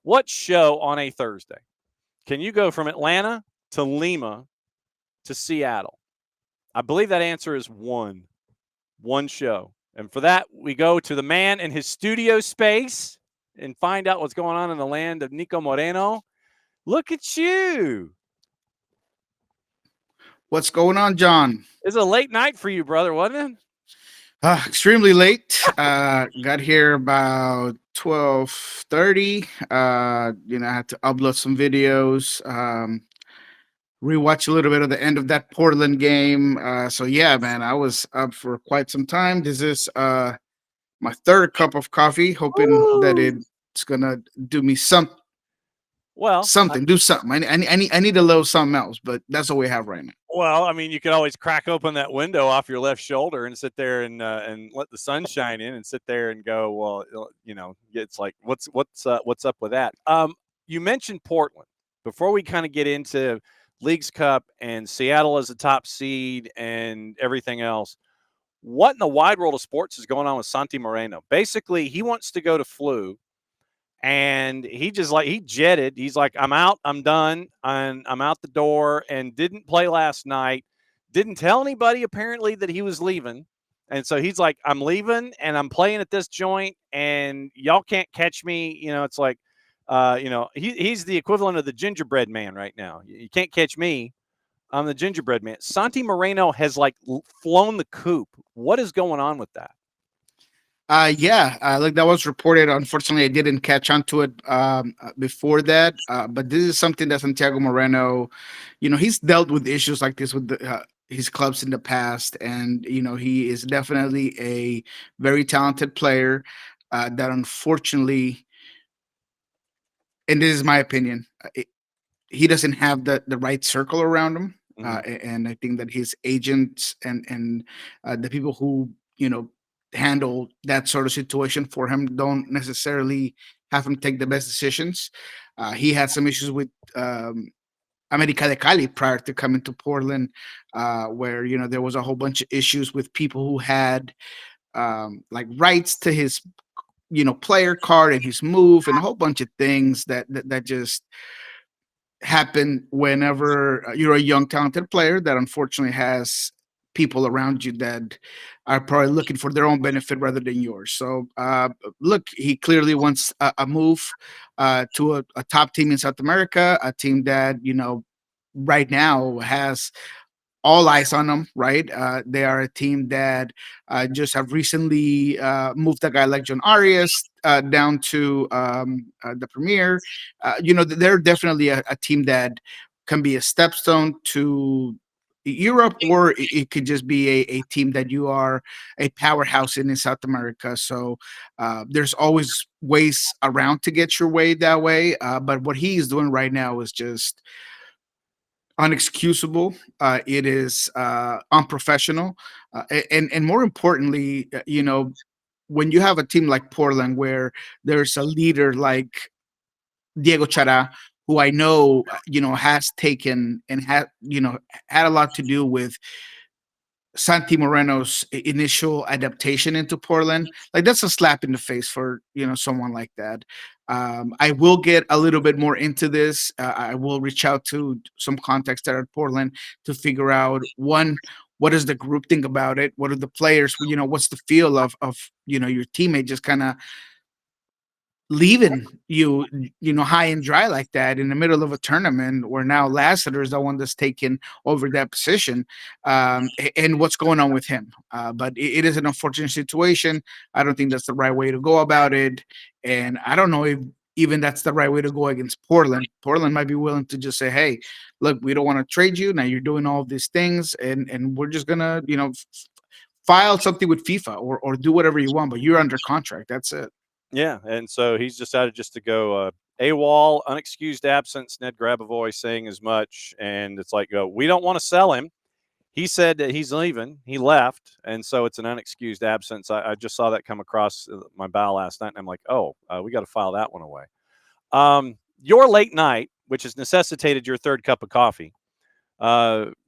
What show on a Thursday can you go from Atlanta to Lima to Seattle? I believe that answer is one show. And for that, we go to the man in his studio space and find out what's going on in the land of Nico Moreno. Look at you. What's going on, John? It's a late night for you, brother, wasn't it? Extremely late. Got here about 12:30. I had to upload some videos. Rewatch a little bit of the end of that Portland game. So yeah, man, I was up for quite some time. This is my third cup of coffee. Hoping that Ooh. it's gonna do me Well, something. Do something. I need a little something else, but that's all we have right now. I mean, you could always crack open that window off your left shoulder and sit there and let the sun shine in and sit there and go, well, it's like what's up with that? You mentioned Portland before we kind of get into Leagues Cup and Seattle as a top seed and everything else. What in the wide world of sports is going on with Santi Moreno? Basically, he wants to go to Flu. And he jetted. He's like, I'm out, I'm done, and I'm out the door, and didn't play last night. Didn't tell anybody apparently that he was leaving. And so he's like, I'm leaving and I'm playing at this joint, and y'all can't catch me. It's like, he's the equivalent of the gingerbread man right now. You can't catch me. I'm the gingerbread man. Santi Moreno has like flown the coop. What is going on with that? Yeah, like that was reported. Unfortunately, I didn't catch on to it before that. But this is something that Santiago Moreno, he's dealt with issues like this with his clubs in the past, and he is definitely a very talented player that unfortunately, and this is my opinion, he doesn't have the right circle around him. And I think that his agents and the people who handle that sort of situation for him don't necessarily have him take the best decisions. He had some issues with America de Cali prior to coming to Portland, where there was a whole bunch of issues with people who had like rights to his player card and his move and a whole bunch of things that just happen whenever you're a young talented player that unfortunately has people around you that are probably looking for their own benefit rather than yours. So look, he clearly wants a move to a top team in South America, a team that right now has all eyes on them, right? They are a team that just have recently moved a guy like John Arias down to the Premier. They're definitely a team that can be a stepstone to Europe, or it could just be a team that you are a powerhouse in South America. So there's always ways around to get your way that way. But what he is doing right now is just unexcusable. It is unprofessional, and more importantly, when you have a team like Portland, where there's a leader like Diego Chara, who I know, has taken and had a lot to do with Santi Moreno's initial adaptation into Portland. Like that's a slap in the face for someone like that. I will get a little bit more into this. I will reach out to some contacts that are at Portland to figure out, one, what does the group think about it? What are the players? What's the feel of your teammate just kind of leaving you high and dry like that in the middle of a tournament where now Lassiter is the one that's taken over that position, and what's going on with him. But it is an unfortunate situation. I don't think that's the right way to go about it, and I don't know if even that's the right way to go against Portland. Portland might be willing to just say, hey, look, we don't want to trade you, now you're doing all of these things, and we're just gonna file something with FIFA, or do whatever you want, but you're under contract, that's it. Yeah, and so he's decided just to go AWOL, unexcused absence. Ned Grabavoy saying as much, and it's like, we don't want to sell him. He said that he's leaving. He left, and so it's an unexcused absence. I just saw that come across my bow last night, and I'm like, oh, we got to file that one away. Your late night, which has necessitated your third cup of coffee,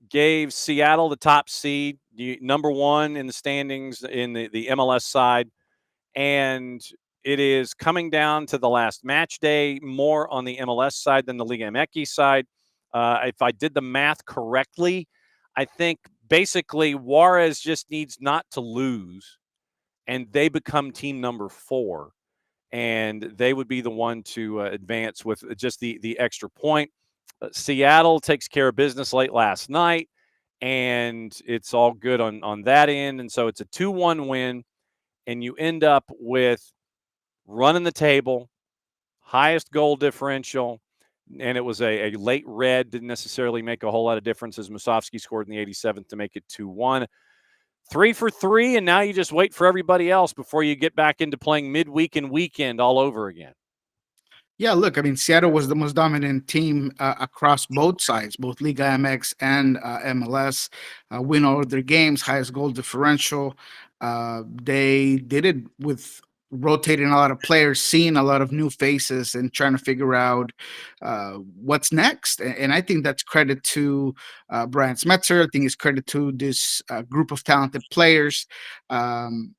gave Seattle the top seed, number one in the standings in the MLS side. And it is coming down to the last match day, more on the MLS side than the Liga MX side. If I did the math correctly, I think basically Juarez just needs not to lose, and they become team number 4, and they would be the one to advance with just the extra point. Seattle takes care of business late last night, and it's all good on that end. And so it's a 2-1 win, and you end up with running the table, highest goal differential, and it was a late red. Didn't necessarily make a whole lot of difference as Musovski scored in the 87th to make it 2-1. 3 for 3, and now you just wait for everybody else before you get back into playing midweek and weekend all over again. Yeah, look, I mean, Seattle was the most dominant team across both sides, both Liga MX and MLS. Win all of their games, highest goal differential. They did it with rotating a lot of players, seeing a lot of new faces, and trying to figure out what's next. And I think that's credit to Brian Smetzer. I think it's credit to this group of talented players. Um,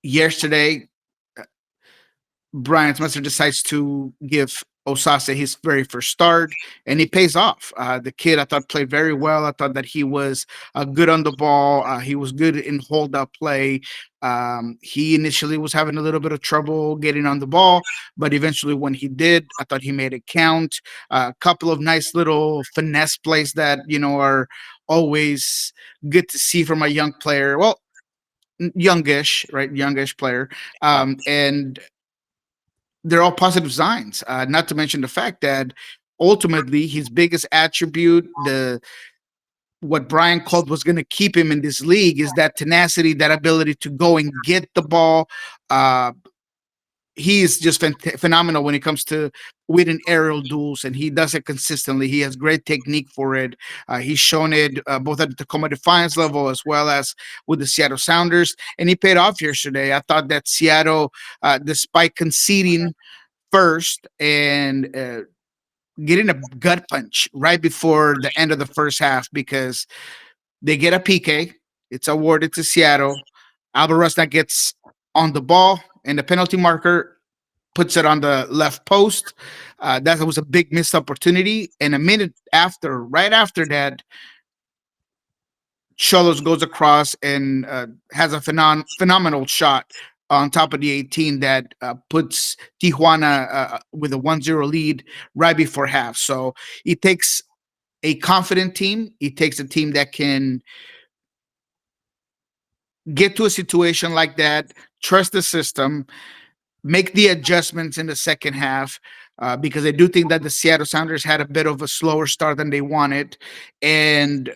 Yesterday, Brian Spencer decides to give Osase his very first start, and it pays off. The kid, I thought, played very well. I thought that he was good on the ball. He was good in hold up play. He initially was having a little bit of trouble getting on the ball, but eventually, when he did, I thought he made it count. A couple of nice little finesse plays that are always good to see from a young player. Well, youngish, right? Youngish player. Yep. And they're all positive signs. Not to mention the fact that ultimately his biggest attribute, the what Brian called was going to keep him in this league, is that tenacity, that ability to go and get the ball. He is just phenomenal when it comes to winning aerial duels, and he does it consistently. He has great technique for it. He's shown it both at the Tacoma Defiance level as well as with the Seattle Sounders, and he paid off yesterday. I thought that Seattle, despite conceding first and getting a gut punch right before the end of the first half, because they get a PK. It's awarded to Seattle. Alvarez gets on the ball, and the penalty marker puts it on the left post. That was a big missed opportunity. And a minute after, right after that, Cholos goes across and has a phenomenal shot on top of the 18 that puts Tijuana with a 1-0 lead right before half. So it takes a confident team. It takes a team that can get to a situation like that, trust the system, make the adjustments in the second half, because I do think that the Seattle Sounders had a bit of a slower start than they wanted, and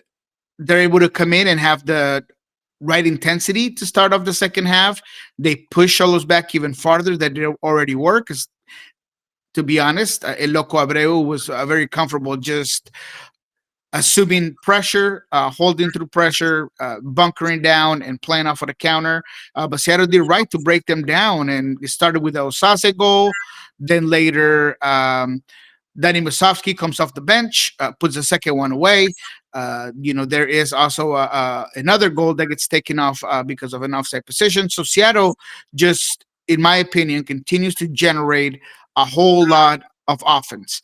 they're able to come in and have the right intensity to start off the second half. They push Cholos back even farther than they already were, because to be honest, El Loco Abreu was very comfortable just assuming pressure, holding through pressure, bunkering down, and playing off of the counter. But Seattle did right to break them down, and it started with the Osase goal. Then later, Danny Musovski comes off the bench, puts the second one away. There is also another goal that gets taken off because of an offside position. So Seattle just, in my opinion, continues to generate a whole lot of offense.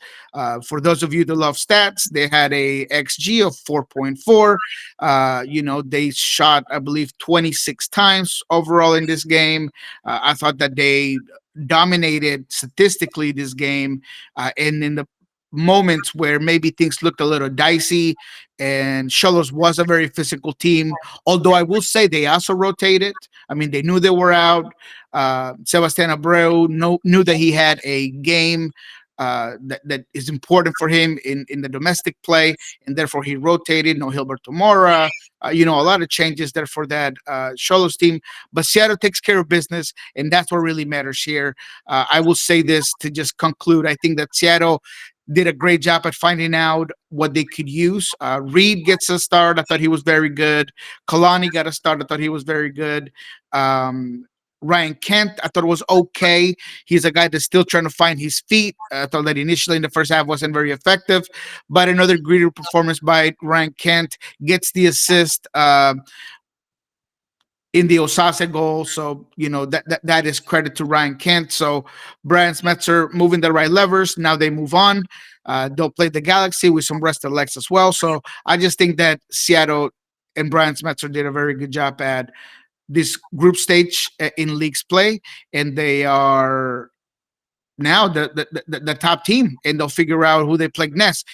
For those of you that love stats, they had a XG of 4.4. They shot, I believe, 26 times overall in this game. I thought that they dominated statistically this game, and in the moments where maybe things looked a little dicey, and Cholos was a very physical team, although I will say they also rotated. I mean, they knew they were out. Sebastian Abreu knew that he had a game that is important for him in the domestic play, and therefore he rotated. No Gilberto Mora, a lot of changes there for that Cholos team. But Seattle takes care of business, and that's what really matters here. I will say this to just conclude. I think that Seattle did a great job at finding out what they could use. Reed gets a start. I thought he was very good. Kalani got a start. I thought he was very good. Ryan Kent, I thought it was okay. He's a guy that's still trying to find his feet. I thought that initially in the first half wasn't very effective, but another great performance by Ryan Kent, gets the assist. in the Osasa goal. So, that is credit to Ryan Kent. So Brian Smetzer moving the right levers. Now they move on. They'll play the Galaxy with some rested legs as well. So I just think that Seattle and Brian Smetzer did a very good job at this group stage in league's play, and they are now the top team, and they'll figure out who they play next.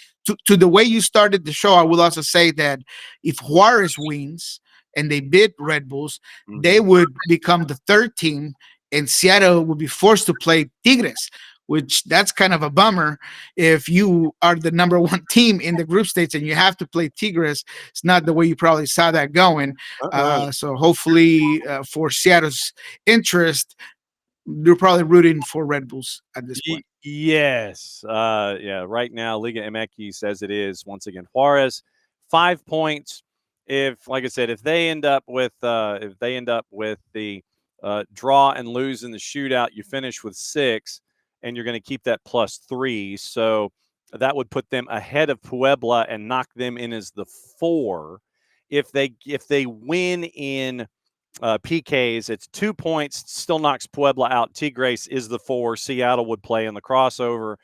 To the way you started the show, I will also say that if Juarez wins and they beat Red Bulls, they Hmm. would become the third team, and Seattle would be forced to play Tigres, which that's kind of a bummer. If you are the number one team in the group stage and you have to play Tigres, it's not the way you probably saw that going. Uh-uh. So hopefully, for Seattle's interest, they're probably rooting for Red Bulls at this point. Yes. Yeah. Right now, Liga MX says it is once again Juarez, 5 points. If, like I said, if they end up with the draw and lose in the shootout, you finish with 6, and you're going to keep that +3. So that would put them ahead of Puebla and knock them in as the 4. If they win in PKs. It's 2 points, still knocks Puebla out. Tigres is the 4. Seattle would play in the crossover.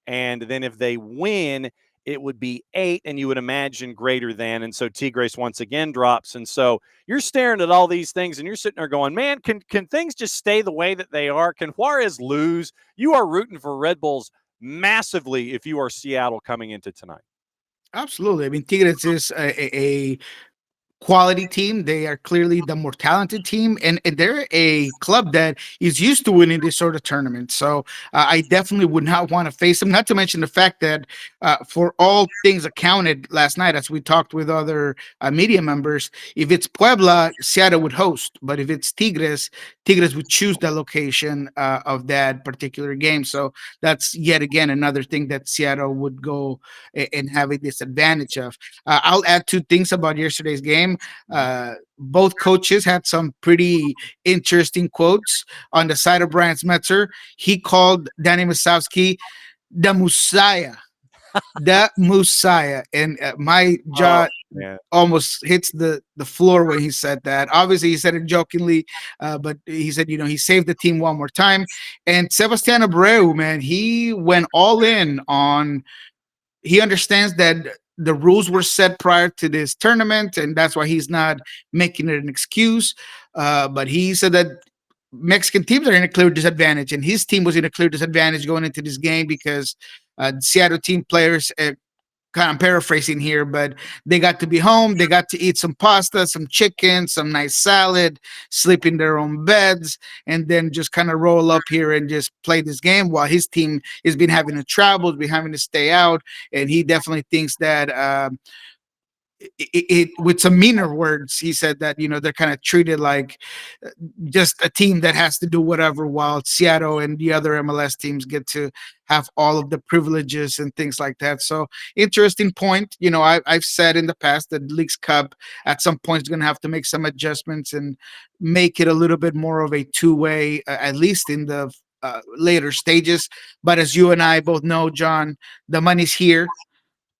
And then if they win, it would be 8, and you would imagine greater than. And so Tigres once again drops. And so you're staring at all these things and you're sitting there going, man, can things just stay the way that they are? Can Juarez lose? You are rooting for Red Bulls massively if you are Seattle coming into tonight. Absolutely. I mean, Tigres is a quality team. They are clearly the more talented team, and they're a club that is used to winning this sort of tournament. So I definitely would not want to face them. Not to mention the fact that, for all things accounted last night, as we talked with other media members, if it's Puebla, Seattle would host. But if it's Tigres, Tigres would choose the location of that particular game. So that's yet again another thing that Seattle would go and have a disadvantage of. I'll add two things about yesterday's game. Mhm. Both coaches had some pretty interesting quotes. On the side of Brian Smetzer, he called Danny Musowski the Messiah, the Messiah, and my Oh, jaw man. almost hits the floor when he said that. Obviously, he said it jokingly, but he said, he saved the team one more time. And Sebastian Abreu, man, he went all in on. He understands that the rules were set prior to this tournament, and that's why he's not making it an excuse. But he said that Mexican teams are in a clear disadvantage, and his team was in a clear disadvantage going into this game because Seattle team players, kind of paraphrasing here, but they got to be home. They got to eat some pasta, some chicken, some nice salad, sleep in their own beds, and then just kind of roll up here and just play this game while his team has been having to travel, been having to stay out. And he definitely thinks that with some meaner words, he said that they're kind of treated like just a team that has to do whatever, while Seattle and the other MLS teams get to have all of the privileges and things like that. So interesting point. I've said in the past that Leagues Cup at some point is going to have to make some adjustments and make it a little bit more of a two-way, at least in the later stages. But as you and I both know, John, the money's here.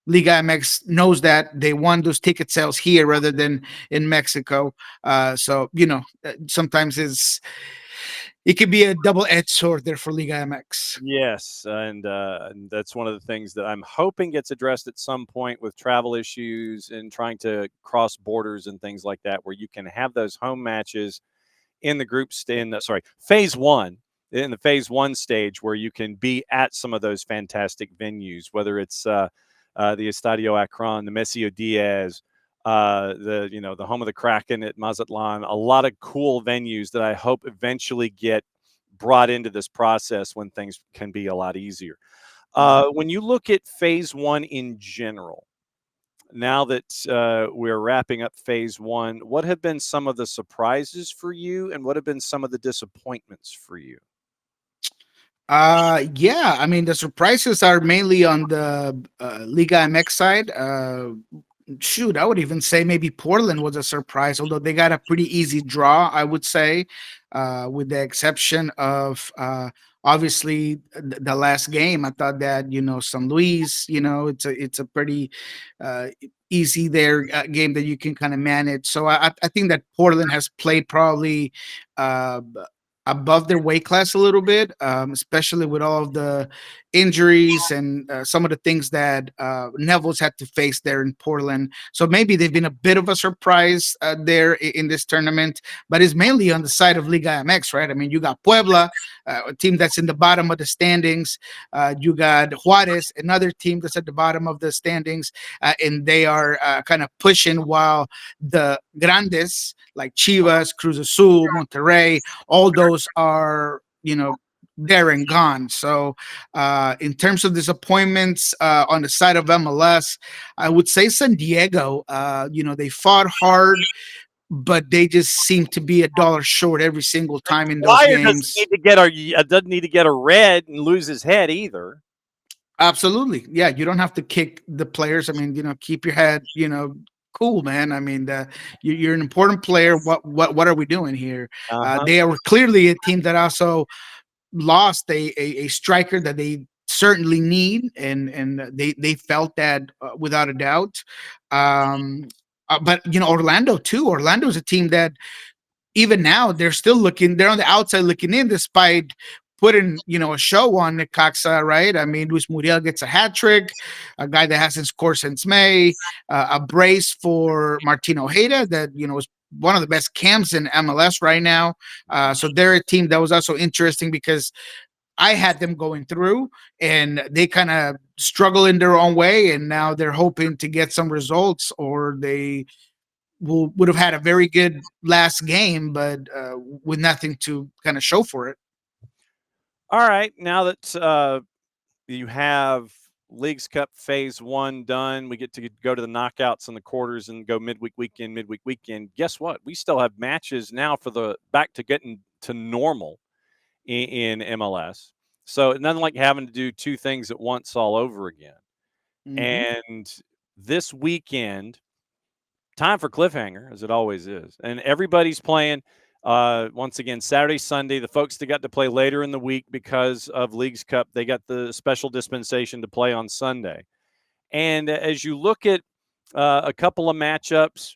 Liga MX knows that they want those ticket sales here rather than in Mexico. So sometimes it could be a double-edged sword there for Liga MX. Yes, and that's one of the things that I'm hoping gets addressed at some point with travel issues and trying to cross borders and things like that, where you can have those home matches in the phase one, in the phase one stage, where you can be at some of those fantastic venues, whether it's the Estadio Akron, the Mesio Diaz, the home of the Kraken at Mazatlan, a lot of cool venues that I hope eventually get brought into this process when things can be a lot easier. When you look at phase one in general, now that we're wrapping up phase one, what have been some of the surprises for you, and what have been some of the disappointments for you? Yeah, I mean the surprises are mainly on the Liga MX side. Shoot, I would even say maybe Portland was a surprise, although they got a pretty easy draw, I would say, with the exception of obviously the last game, I thought that San Luis, it's a pretty uh, easy there game that you can kind of manage. So I think that Portland has played probably uh, above their weight class a little bit, especially with all of the injuries and some of the things that Neville's had to face there in Portland. So maybe they've been a bit of a surprise there in this tournament, but it's mainly on the side of Liga MX, right? I mean, you got Puebla, a team that's in the bottom of the standings. You got Juarez, another team that's at the bottom of the standings, and they are kind of pushing while the Grandes like Chivas, Cruz Azul, Monterrey, all those are there and gone. So, in terms of disappointments on the side of MLS, I would say San Diego. They fought hard, but they just seem to be a dollar short every single time in those Dwyer doesn't need games. to get a doesn't need to get a red and lose his head either. Absolutely, yeah. You don't have to kick the players. I mean, keep your head, cool, man. I mean, you're an important player. What are we doing here? Uh-huh. They are clearly a team that also lost a striker that they certainly need, and they felt that without a doubt. But Orlando too. Orlando's a team that even now they're still looking. They're on the outside looking in, despite putting a show on Necaxa, right? I mean, Luis Muriel gets a hat trick, a guy that hasn't scored since May, a brace for Martin Ojeda that is one of the best cams in MLS right now. So they're a team that was also interesting because I had them going through and they kind of struggle in their own way. And now they're hoping to get some results, or they would have had a very good last game, but with nothing to kind of show for it. All right, now that you have Leagues Cup Phase 1 done, we get to go to the knockouts and the quarters and go midweek weekend, midweek weekend. Guess what? We still have matches now for the back to getting to normal in MLS. So nothing like having to do two things at once all over again. Mm-hmm. And this weekend, time for cliffhanger, as it always is. And everybody's playing once again Saturday, Sunday. The folks that got to play later in the week because of Leagues Cup, they got the special dispensation to play on Sunday. And as you look at a couple of matchups,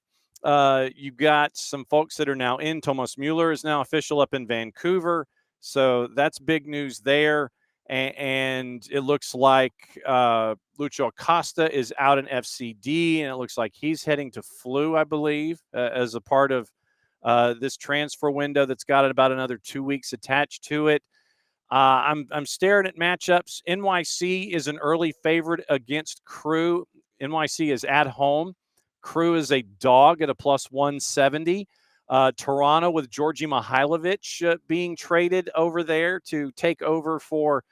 you've got some folks that are now in. Thomas Mueller is now official up in Vancouver. So that's big news there. And it looks like Lucho Acosta is out in FCD, and it looks like he's heading to Flu, I believe, as a part of this transfer window that's got about another 2 weeks attached to it. I'm staring at matchups. NYC is an early favorite against Crew. NYC is at home. Crew is a dog at a plus 170. Toronto with Georgi Mihailovic being traded over there to take over for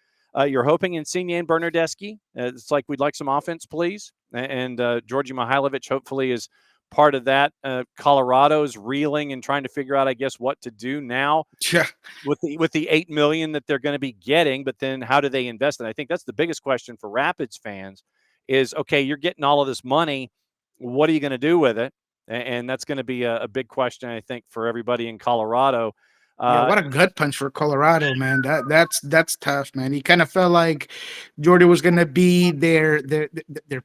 you're hoping Insigne and Bernardeschi. It's like we'd like some offense, please. And Georgi Mihailovic hopefully is part of that. Colorado's reeling and trying to figure out, I guess, what to do now Yeah. with the 8 million that they're going to be getting. But then how do they invest it? I think that's the biggest question for Rapids fans is, okay, you're getting all of this money. What are you going to do with it? And that's going to be a big question, I think, for everybody in Colorado. Yeah, what a gut punch for Colorado, man. That's tough, man. He kind of felt like Jordy was gonna be their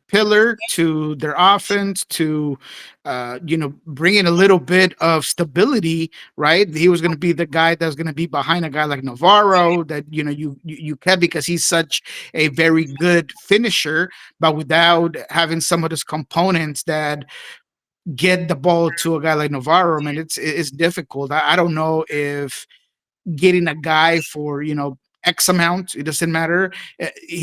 pillar to their offense to, bring in a little bit of stability, right? He was gonna be the guy that's gonna be behind a guy like Navarro that you kept because he's such a very good finisher, but without having some of those components that get the ball to a guy like Navarro, man, it's difficult. I don't know if getting a guy for X amount, it doesn't matter.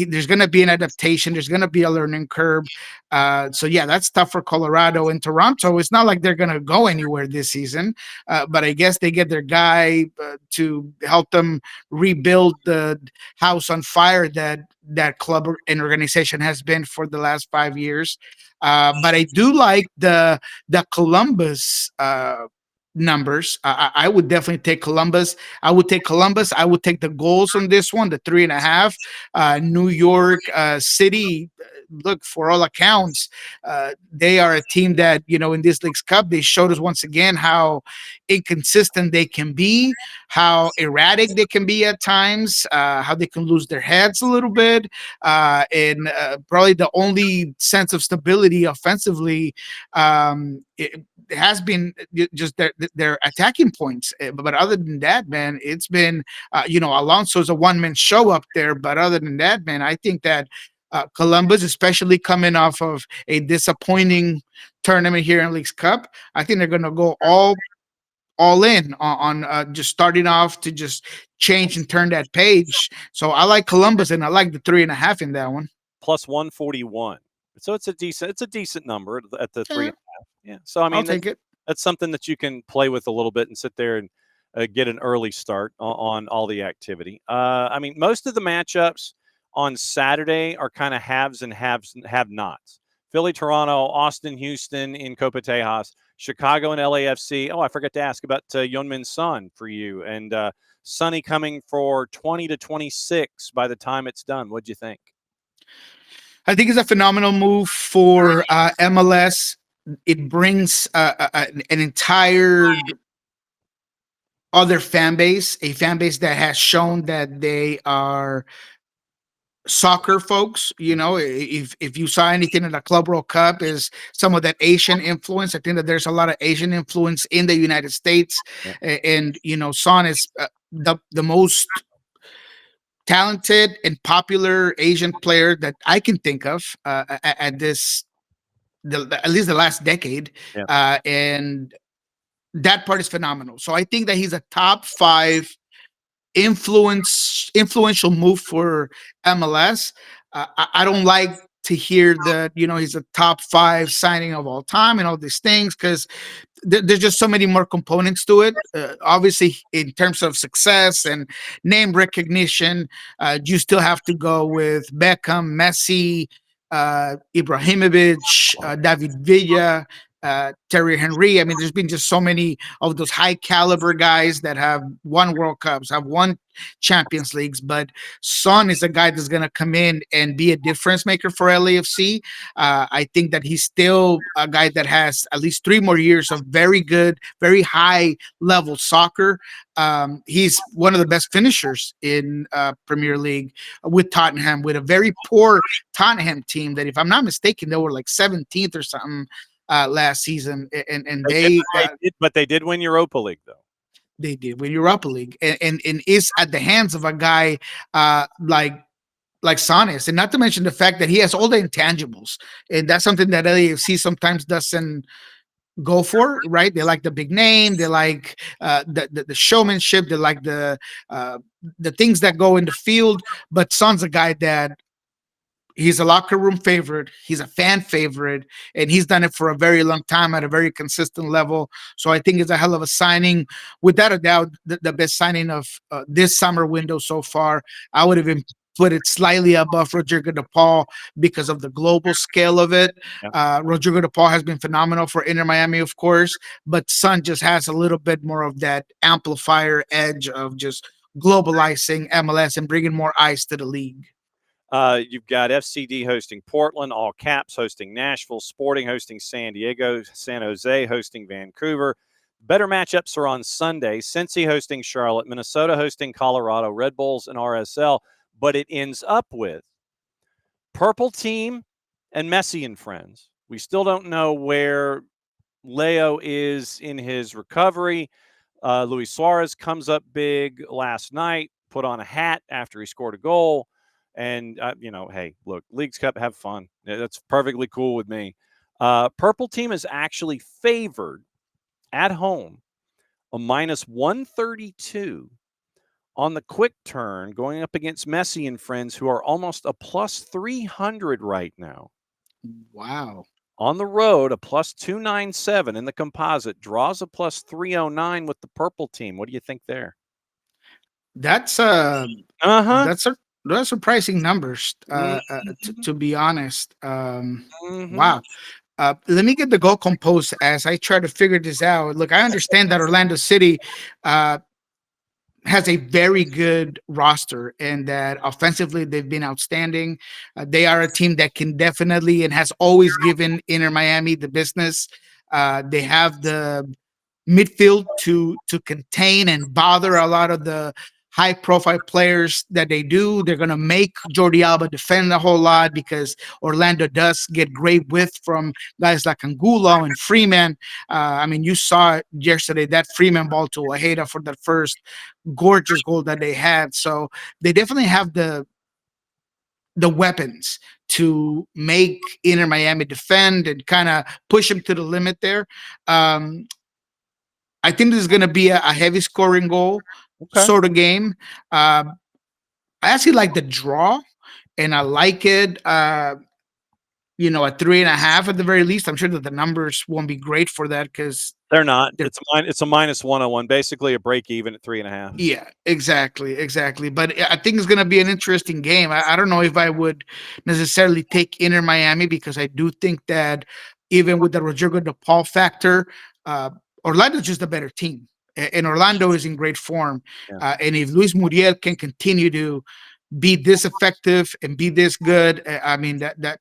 There's going to be an adaptation. There's going to be a learning curve. So yeah, that's tough for Colorado and Toronto. It's not like they're going to go anywhere this season, but I guess they get their guy to help them rebuild the house on fire that club and organization has been for the last 5 years. But I do like the Columbus numbers. I would definitely take Columbus. I would take Columbus. I would take the goals on this one, the 3.5. New York City, look, for all accounts, they are a team that, in this League's Cup, they showed us once again how inconsistent they can be, how erratic they can be at times, how they can lose their heads a little bit, and probably the only sense of stability offensively. It has been just their attacking points. But other than that, man, it's been Alonso's a one man show up there. But other than that, man, I think that Columbus, especially coming off of a disappointing tournament here in League's Cup, I think they're going to go all in on just starting off to just change and turn that page. So I like Columbus, and I like the 3.5 in that one. Plus 141. So it's a decent number at the three Yeah, and a half. Yeah. So I I'll mean take it. that's something that you can play with a little bit and sit there and get an early start on all the activity. I mean, most of the matchups on Saturday are kind of haves and have nots. Philly, Toronto, Austin, Houston in Copa Tejas, Chicago and LAFC. Oh, I forgot to ask about Yeonmin Son for you, and Sonny coming for 20 to 26 by the time it's done. What'd you think? I think it's a phenomenal move for MLS. It brings an entire other fan base, a fan base that has shown that they are soccer folks. If you saw anything in the Club World Cup, is some of that Asian influence. I think that there's a lot of Asian influence in the United States. Yeah. And Son is the most talented and popular Asian player that I can think of at this at least the last decade. Yeah. And that part is phenomenal. So I think that he's a top 5 influential move for MLS. I don't like to hear that he's a top 5 signing of all time and all these things, because there's just so many more components to it. Obviously, in terms of success and name recognition, you still have to go with Beckham, Messi, Ibrahimovic, David Villa, Terry Henry. I mean, there's been just so many of those high caliber guys that have won World Cups, have won Champions Leagues. But Son is a guy that's going to come in and be a difference maker for LAFC. I think that he's still a guy that has at least 3 more years of very good, very high level soccer. He's one of the best finishers in Premier League with Tottenham, with a very poor Tottenham team that, if I'm not mistaken, they were like 17th or something last season, and But they did win Europa League though. they did win Europa League, and is at the hands of a guy like Sonis, and not to mention the fact that he has all the intangibles, and that's something that LAFC sometimes doesn't go for. Right? They like the big name, they like the showmanship, they like the things that go in the field. But Son's a guy that he's a locker room favorite. He's a fan favorite, and he's done it for a very long time at a very consistent level. So I think it's a hell of a signing. Without a doubt, the best signing of this summer window so far. I would even put it slightly above Rodrigo De Paul because of the global scale of it. Yeah. Rodrigo De Paul has been phenomenal for Inter Miami, of course, but Son just has a little bit more of that amplifier edge of just globalizing MLS and bringing more eyes to the league. You've got FCD hosting Portland, All Caps hosting Nashville, Sporting hosting San Diego, San Jose hosting Vancouver. Better matchups are on Sunday. Cincy hosting Charlotte, Minnesota hosting Colorado, Red Bulls and RSL. But it ends up with Purple Team and Messi and friends. We still don't know where Leo is in his recovery. Luis Suarez comes up big last night, put on a hat after he scored a goal. And, hey, look, Leagues Cup, have fun. That's perfectly cool with me. Purple Team is actually favored at home a minus 132 on the quick turn, going up against Messi and friends, who are almost a plus 300 right now. Wow. On the road, a plus 297 in the composite, draws a plus 309 with the Purple Team. What do you think there? That's Uh-huh. those are surprising numbers. To be honest, wow. Let me get the goal composed as I try to figure this out. Look, I understand that Orlando City, has a very good roster, and that offensively they've been outstanding. They are a team that can definitely and has always given Inter Miami the business. They have the midfield to contain and bother a lot of the high profile players that they do. They're going to make Jordi Alba defend a whole lot because Orlando does get great width from guys like Angulo and Freeman. I mean, you saw it yesterday, that Freeman ball to Ojeda for that first gorgeous goal that they had. So they definitely have the weapons to make Inter Miami defend and kind of push them to the limit there. Um, I think this is going to be a heavy scoring goal Okay. sort of game. Uh, I actually like the draw, and I like it. At 3.5 at the very least. I'm sure that the numbers won't be great for that because They're not. they're. It's a minus 101, basically a break even at 3.5. Yeah, exactly. But I think it's going to be an interesting game. I don't know if I would necessarily take Inter Miami because I do think that even with the Rodrigo De Paul factor, uh, Orlando's just a better team, and Orlando is in great form. Yeah. And if Luis Muriel can continue to be this effective and be this good, I mean that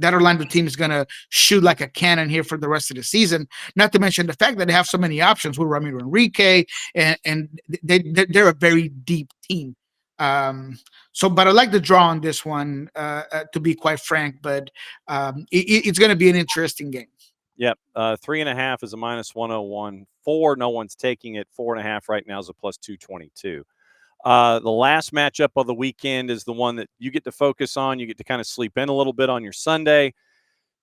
Orlando team is going to shoot like a cannon here for the rest of the season. Not to mention the fact that they have so many options with Ramiro Enrique, and they're a very deep team. Um, but I like the draw on this one, to be quite frank. But it's going to be an interesting game. Yep. 3.5 is a minus 101. 4, no one's taking it. 4.5 right now is a plus 222. The last matchup of the weekend is the one that you get to focus on. You get to kind of sleep in a little bit on your Sunday.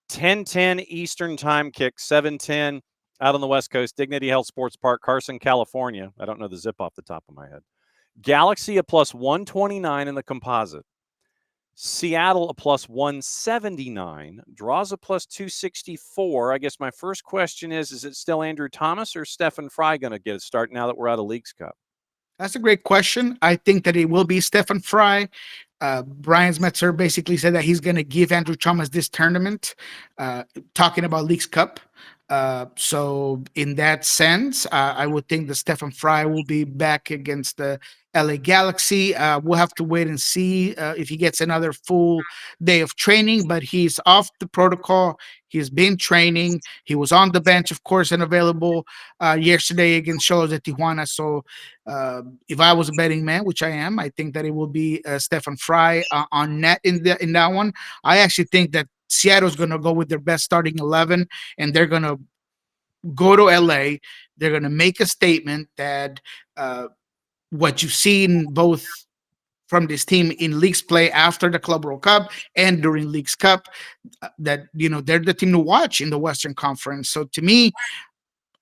10:10 Eastern time kick, 7:10 out on the West Coast, Dignity Health Sports Park, Carson, California. I don't know the zip off the top of my head. Galaxy a plus 129 in the composite. Seattle a plus 179. Draws a plus 264. I guess my first question is it still Andrew Thomas or Stephen Fry going to get a start now that we're out of Leagues Cup? That's a great question. I think that it will be Stefan Fry. Brian Smetzer basically said that he's going to give Andrew Thomas this tournament, talking about Leagues Cup. So in that sense, I would think that Stefan Fry will be back against the LA Galaxy. We'll have to wait and see if he gets another full day of training, but he's off the protocol. He's been training. He was on the bench, of course, and available yesterday against Cholos de Tijuana. So if I was a betting man, which I am, I think that it will be Stefan Fry on net in that one. I actually think that Seattle's going to go with their best starting 11, and they're going to go to LA. They're going to make a statement that what you've seen both from this team in leagues play after the Club World Cup and during Leagues Cup, that they're the team to watch in the Western Conference. So to me,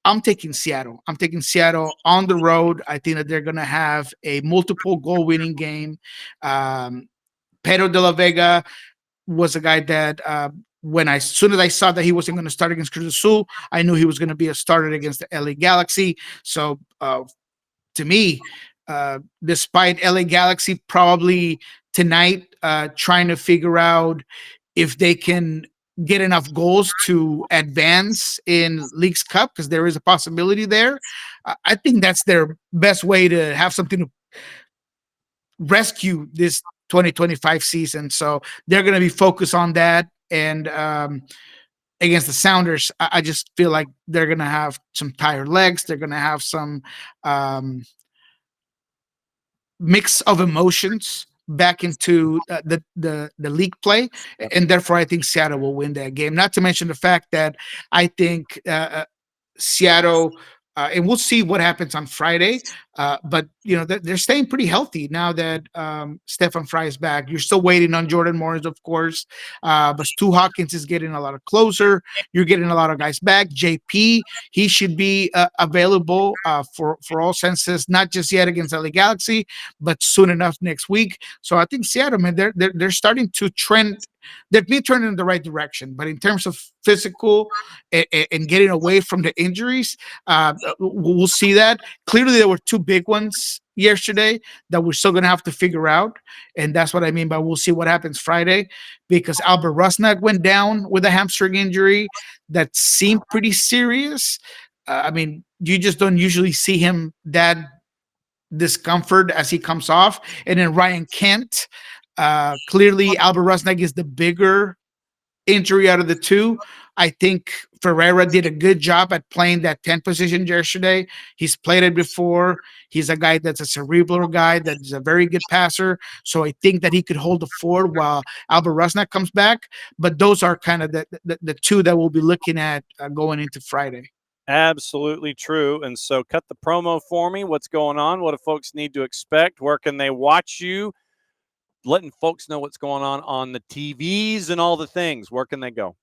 I'm taking Seattle. I'm taking Seattle on the road. I think that they're going to have a multiple goal winning game. Pedro de la Vega was a guy that as soon as I saw that he wasn't going to start against Cruz Azul, I knew he was going to be a starter against the LA Galaxy. So to me, despite LA Galaxy probably tonight trying to figure out if they can get enough goals to advance in Leagues Cup, because there is a possibility there. I think that's their best way to have something to rescue this 2025 season. So they're going to be focused on that. And against the Sounders, I just feel like they're going to have some tired legs. They're going to have some mix of emotions back into the league play, and therefore I think Seattle will win that game. Not to mention the fact that I think Seattle, and we'll see what happens on Friday. But they're staying pretty healthy now that Stefan Fry is back. You're still waiting on Jordan Morris, of course, but Stu Hawkins is getting a lot of closer. You're getting a lot of guys back. JP, he should be available for all senses, not just yet against LA Galaxy, but soon enough next week. So I think Seattle, man, they're starting to trend. They're being turned in the right direction, but in terms of physical and getting away from the injuries, we'll see that. Clearly, there were two big ones yesterday that we're still going to have to figure out, and that's what I mean by we'll see what happens Friday, because Albert Rusnak went down with a hamstring injury that seemed pretty serious. I mean, you just don't usually see him that discomfort as he comes off. And then Ryan Kent, clearly Albert Rusnak is the bigger injury out of the two. I think Ferreira did a good job at playing that 10 position yesterday. He's played it before. He's a guy that's a cerebral guy that's a very good passer. So I think that he could hold the fort while Albert Rusnak comes back. But those are kind of the two that we'll be looking at going into Friday. Absolutely true. And so, cut the promo for me. What's going on? What do folks need to expect? Where can they watch you? Letting folks know what's going on the TVs and all the things. Where can they go?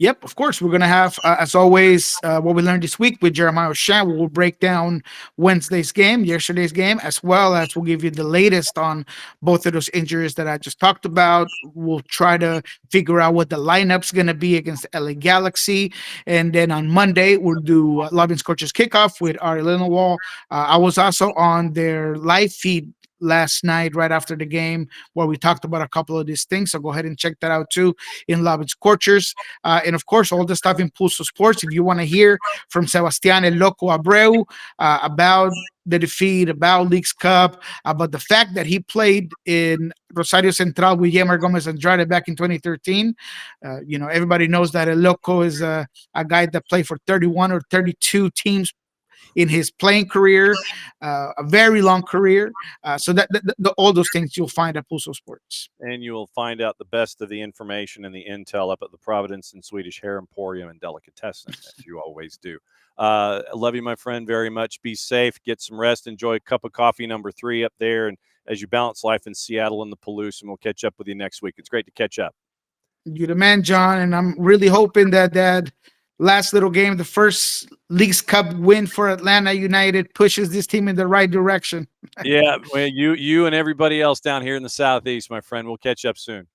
Yep, of course. We're going to have, as always, what we learned this week with Jeremiah Shan. We'll break down Wednesday's game, yesterday's game, as well as we'll give you the latest on both of those injuries that I just talked about. We'll try to figure out what the lineup's going to be against the LA Galaxy. And then on Monday, we'll do Loving Scorchers kickoff with Ari Lindenwall. I was also on their live feed last night right after the game where we talked about a couple of these things, so go ahead and check that out too in Love and Scorchers, and of course all the stuff in Pulso Sports. If you want to hear from Sebastian El Loco Abreu about the defeat, about Leagues Cup, about the fact that he played in Rosario Central with Yemer Gomez Andrade back in 2013. Everybody knows that El Loco is a guy that played for 31 or 32 teams in his playing career, a very long career. So all those things you'll find at Pulso Sports. And you will find out the best of the information and the intel up at the Providence and Swedish Hair Emporium and Delicatessen, as you always do. I love you, my friend, very much. Be safe. Get some rest. Enjoy a cup of coffee number 3 up there. And as you balance life in Seattle and the Palouse, and we'll catch up with you next week. It's great to catch up. You're the man, John. And I'm really hoping that last little game, the first Leagues Cup win for Atlanta United, pushes this team in the right direction. Yeah, well, you and everybody else down here in the Southeast, my friend. We'll catch up soon.